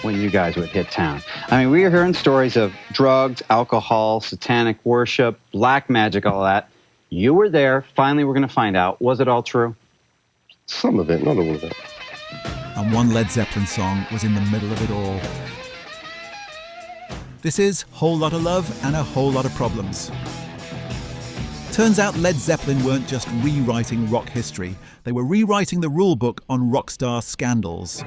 when you guys would hit town. I mean, we were hearing stories of drugs, alcohol, satanic worship, black magic, all that. You were there. Finally, we're going to find out. Was it all true? Some of it, not all of it. And one Led Zeppelin song was in the middle of it all. This is Whole Lotta Love and a Whole Lot of Problems. Turns out Led Zeppelin weren't just rewriting rock history, they were rewriting the rulebook on rock star scandals.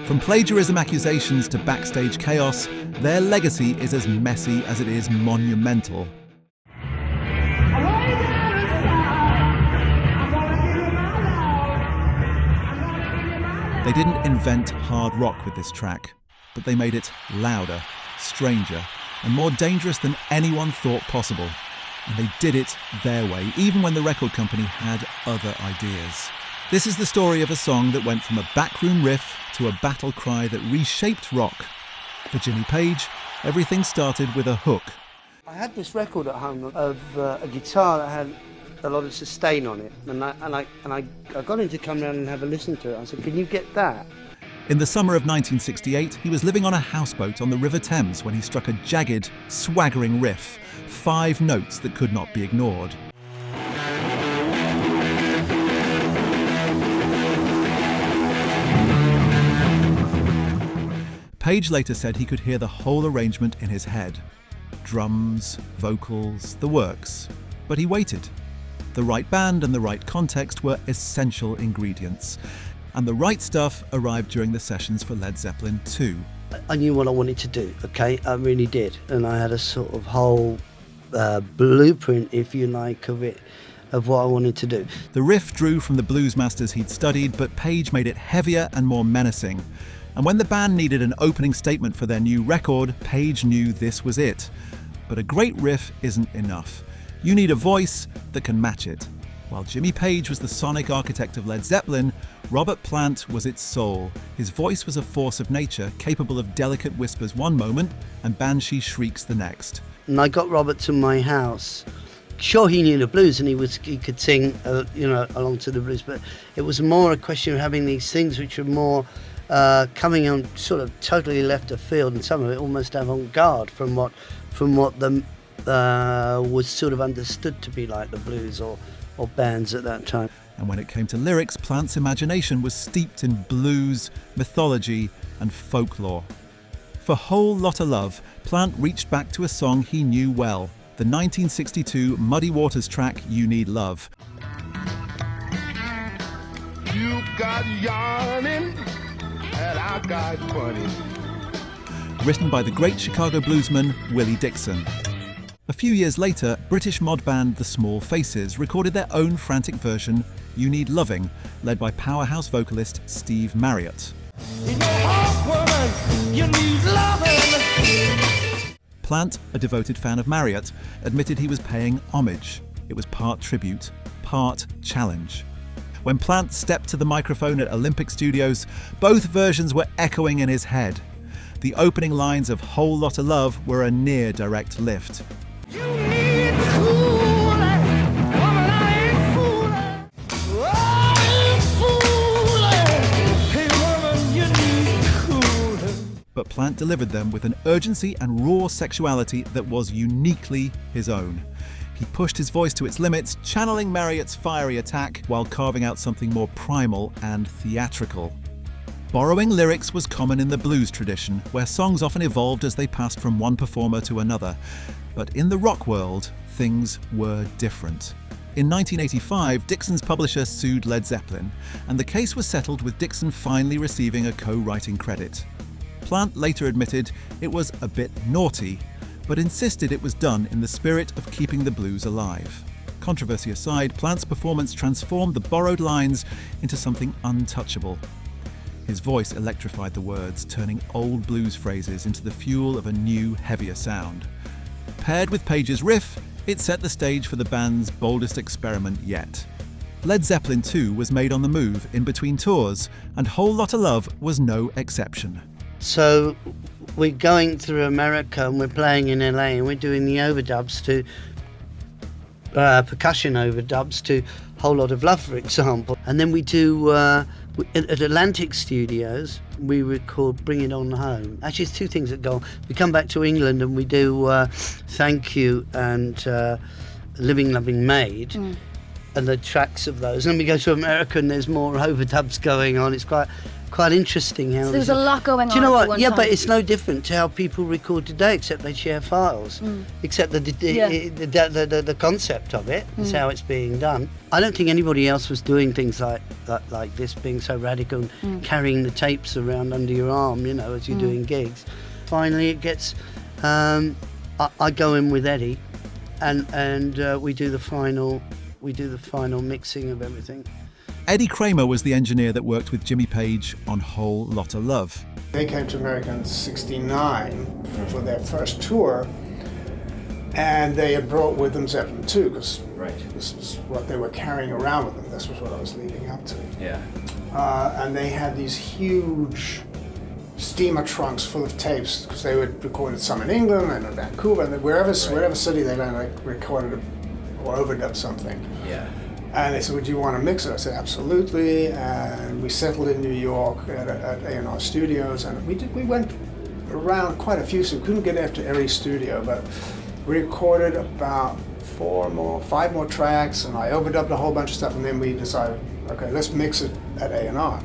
From plagiarism accusations to backstage chaos, their legacy is as messy as it is monumental. They didn't invent hard rock with this track, but they made it louder, stranger, and more dangerous than anyone thought possible. And they did it their way, even when the record company had other ideas. This is the story of a song that went from a backroom riff to a battle cry that reshaped rock. For Jimmy Page, everything started with a hook. I had this record at home of a guitar that had a lot of sustain on it, and I got him to come round and have a listen to it. I said, "Can you get that?" In the summer of 1968, he was living on a houseboat on the River Thames when he struck a jagged, swaggering riff, 5 notes that could not be ignored. Page later said he could hear the whole arrangement in his head. Drums, vocals, the works. But he waited. The right band and the right context were essential ingredients. And the right stuff arrived during the sessions for Led Zeppelin 2. I knew what I wanted to do, okay? I really did. And I had a sort of whole blueprint, if you like, of what I wanted to do. The riff drew from the blues masters he'd studied, but Page made it heavier and more menacing. And when the band needed an opening statement for their new record, Page knew this was it. But a great riff isn't enough. You need a voice that can match it. While Jimmy Page was the sonic architect of Led Zeppelin, Robert Plant was its soul. His voice was a force of nature, capable of delicate whispers one moment and banshee shrieks the next. And I got Robert to my house. Sure, he knew the blues and he could sing, along to the blues, but it was more a question of having these things which were more coming on sort of totally left of field, and some of it almost avant-garde from what was sort of understood to be like the blues or bands at that time. And when it came to lyrics, Plant's imagination was steeped in blues, mythology, and folklore. For Whole Lotta Love, Plant reached back to a song he knew well, the 1962 Muddy Waters track You Need Love. You got yarning, and I got money. Written by the great Chicago bluesman Willie Dixon. A few years later, British mod band The Small Faces recorded their own frantic version, You Need Loving, led by powerhouse vocalist Steve Marriott. Plant, a devoted fan of Marriott, admitted he was paying homage. It was part tribute, part challenge. When Plant stepped to the microphone at Olympic Studios, both versions were echoing in his head. The opening lines of Whole Lotta Love were a near direct lift. You need coolin', woman, I ain't foolin'. Oh, I ain't foolin'. Hey, woman, you need coolin'. But Plant delivered them with an urgency and raw sexuality that was uniquely his own. He pushed his voice to its limits, channeling Marriott's fiery attack while carving out something more primal and theatrical. Borrowing lyrics was common in the blues tradition, where songs often evolved as they passed from one performer to another. But in the rock world, things were different. In 1985, Dixon's publisher sued Led Zeppelin, and the case was settled with Dixon finally receiving a co-writing credit. Plant later admitted it was a bit naughty, but insisted it was done in the spirit of keeping the blues alive. Controversy aside, Plant's performance transformed the borrowed lines into something untouchable. His voice electrified the words, turning old blues phrases into the fuel of a new, heavier sound. Paired with Page's riff, it set the stage for the band's boldest experiment yet. Led Zeppelin 2 was made on the move in between tours, and Whole Lotta Love was no exception. So we're going through America and we're playing in LA and we're doing the overdubs to percussion overdubs to Whole Lot of Love, for example. And then we do, at Atlantic Studios, we record Bring It On Home. Actually, it's two things that go on. We come back to England and we do Thank You and Living Loving Maid, and the tracks of those. And then we go to America and there's more overdubs going on. It's quite interesting how... So there's a lot going on. Do you know what? Yeah, time. but it's no different to how people record today, except they share files. Except the concept of it is how it's being done. I don't think anybody else was doing things like this, being so radical, carrying the tapes around under your arm, you know, as you're doing gigs. Finally, it gets... I go in with Eddie, and we do the final mixing of everything. Eddie Kramer was the engineer that worked with Jimmy Page on Whole Lotta Love. They came to America in '69 for their first tour, and they had brought with them Zeppelin too, because this was what they were carrying around with them. This was what I was leading up to. Yeah. And they had these huge steamer trunks full of tapes, because they would recorded some in England and in Vancouver, and wherever city they landed, like, recorded or overdubbed something. Yeah. And they said, would you want to mix it? I said, absolutely. And we settled in New York at A&R Studios, and we went around quite a few, so we couldn't get after every studio, but we recorded about 5 more tracks, and I overdubbed a whole bunch of stuff, and then we decided, okay, let's mix it at A&R.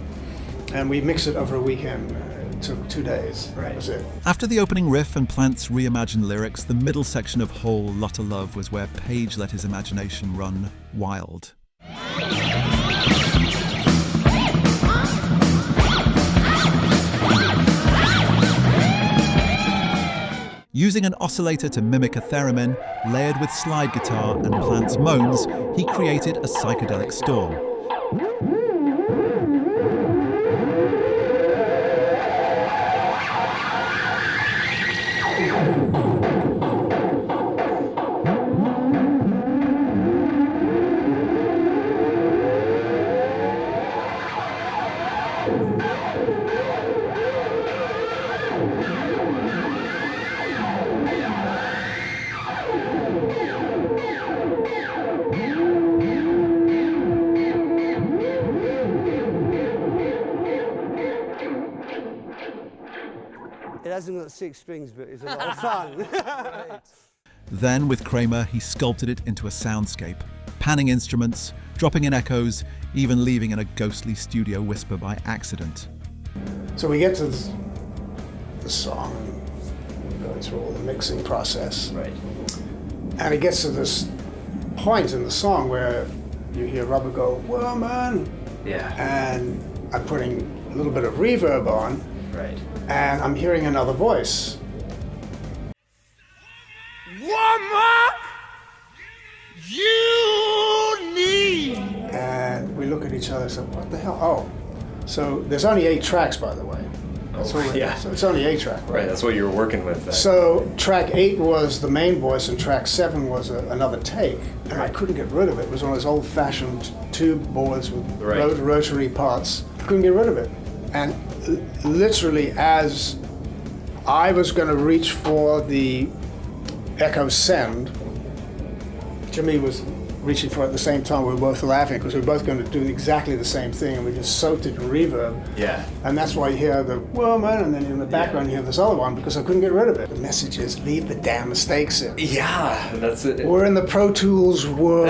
And we mixed it over a weekend. It took 2 days. That was it. After the opening riff and Plant's reimagined lyrics, the middle section of Whole Lotta Love was where Page let his imagination run wild. Using an oscillator to mimic a theremin, layered with slide guitar and Plant's moans, he created a psychedelic storm. It hasn't got 6 strings, but it's a lot of fun. Then, with Kramer, he sculpted it into a soundscape, panning instruments, dropping in echoes, even leaving in a ghostly studio whisper by accident. So we get to the song, and we go through all the mixing process. Right. And it gets to this point in the song where you hear Rubber go, "Woman!" Yeah. And I'm putting a little bit of reverb on, Right. and I'm hearing another voice. Woman, you need. And we look at each other and say, what the hell? Oh, so there's only 8 tracks, by the way. That's all yeah. So it's only 8 tracks. Right, that's what you were working with then. So track 8 was the main voice, and track 7 was another take. And I couldn't get rid of it. It was one of those old-fashioned tube boards with rotary parts. I couldn't get rid of it. And literally, as I was going to reach for the echo send, Jimmy was reaching for it at the same time. We were both laughing because we were both going to do exactly the same thing, and we just soaked it in reverb. Yeah. And that's why you hear the woman, and then in the background you hear this other one, because I couldn't get rid of it. The message is, leave the damn mistakes in. Yeah, that's it. We're in the Pro Tools world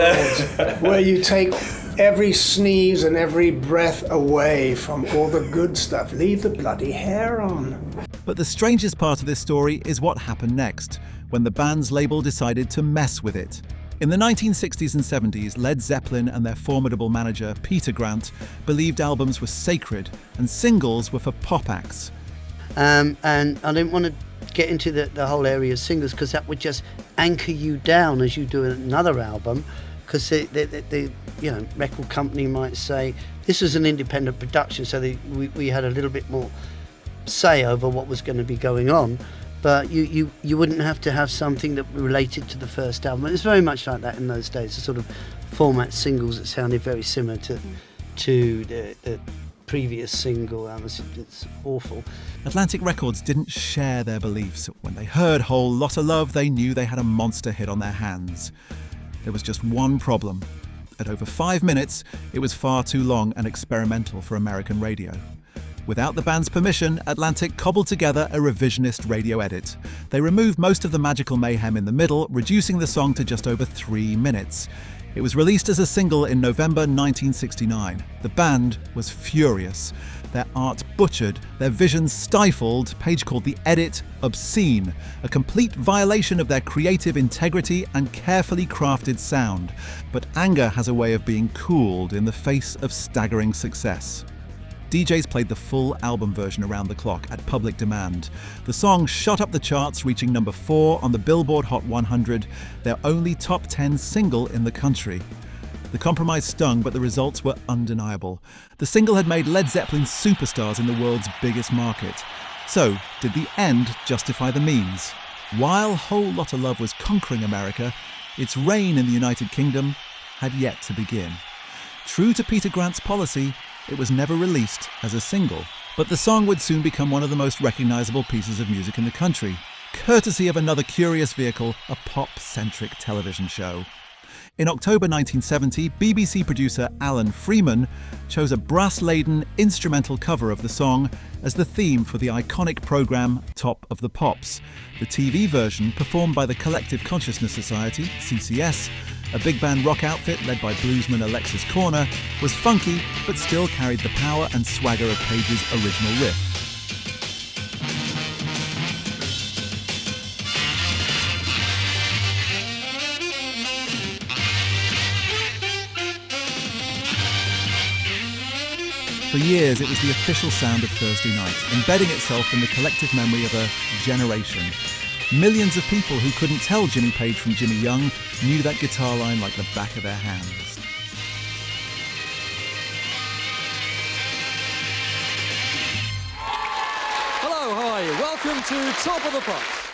where you take every sneeze and every breath away from all the good stuff. Leave the bloody hair on. But the strangest part of this story is what happened next, when the band's label decided to mess with it. In the 1960s and 70s, Led Zeppelin and their formidable manager, Peter Grant, believed albums were sacred and singles were for pop acts. And I didn't want to get into the whole area of singles, because that would just anchor you down as you do another album, because the record company might say, this was an independent production, so we had a little bit more say over what was going to be going on. But you wouldn't have to have something that related to the first album. It was very much like that in those days, the sort of format singles that sounded very similar to the previous single. It's awful. Atlantic Records didn't share their beliefs. When they heard Whole Lotta Love, they knew they had a monster hit on their hands. There was just one problem. At over 5 minutes, it was far too long and experimental for American radio. Without the band's permission, Atlantic cobbled together a revisionist radio edit. They removed most of the magical mayhem in the middle, reducing the song to just over 3 minutes. It was released as a single in November 1969. The band was furious. Their art butchered, their vision stifled. Page called the edit obscene, a complete violation of their creative integrity and carefully crafted sound. But anger has a way of being cooled in the face of staggering success. DJs played the full album version around the clock at public demand. The song shot up the charts, reaching number 4 on the Billboard Hot 100, their only top 10 single in the country. The compromise stung, but the results were undeniable. The single had made Led Zeppelin superstars in the world's biggest market. So, did the end justify the means? While Whole Lotta Love was conquering America, its reign in the United Kingdom had yet to begin. True to Peter Grant's policy, it was never released as a single, but the song would soon become one of the most recognisable pieces of music in the country, courtesy of another curious vehicle, a pop-centric television show. In October 1970, BBC producer Alan Freeman chose a brass-laden instrumental cover of the song as the theme for the iconic programme Top of the Pops. The TV version, performed by the Collective Consciousness Society, CCS, a big band rock outfit led by bluesman Alexis Corner, was funky but still carried the power and swagger of Page's original riff. For years, it was the official sound of Thursday night, embedding itself in the collective memory of a generation. Millions of people who couldn't tell Jimmy Page from Jimmy Young knew that guitar line like the back of their hands. Hello, how are you? Welcome to Top of the Pops.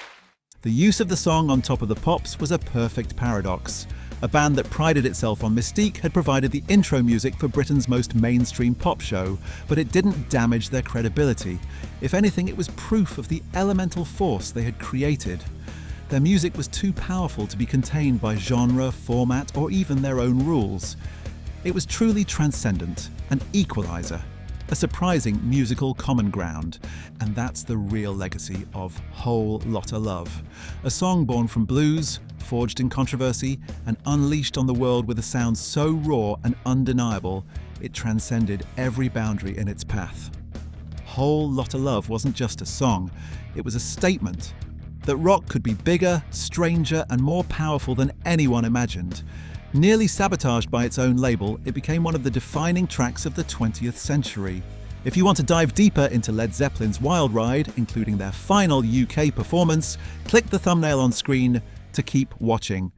The use of the song on Top of the Pops was a perfect paradox. A band that prided itself on mystique had provided the intro music for Britain's most mainstream pop show, but it didn't damage their credibility. If anything, it was proof of the elemental force they had created. Their music was too powerful to be contained by genre, format, or even their own rules. It was truly transcendent, an equalizer, a surprising musical common ground, and that's the real legacy of Whole Lotta Love. A song born from blues, forged in controversy, and unleashed on the world with a sound so raw and undeniable, it transcended every boundary in its path. Whole Lotta Love wasn't just a song, it was a statement that rock could be bigger, stranger, and more powerful than anyone imagined. Nearly sabotaged by its own label, it became one of the defining tracks of the 20th century. If you want to dive deeper into Led Zeppelin's wild ride, including their final UK performance, click the thumbnail on screen to keep watching.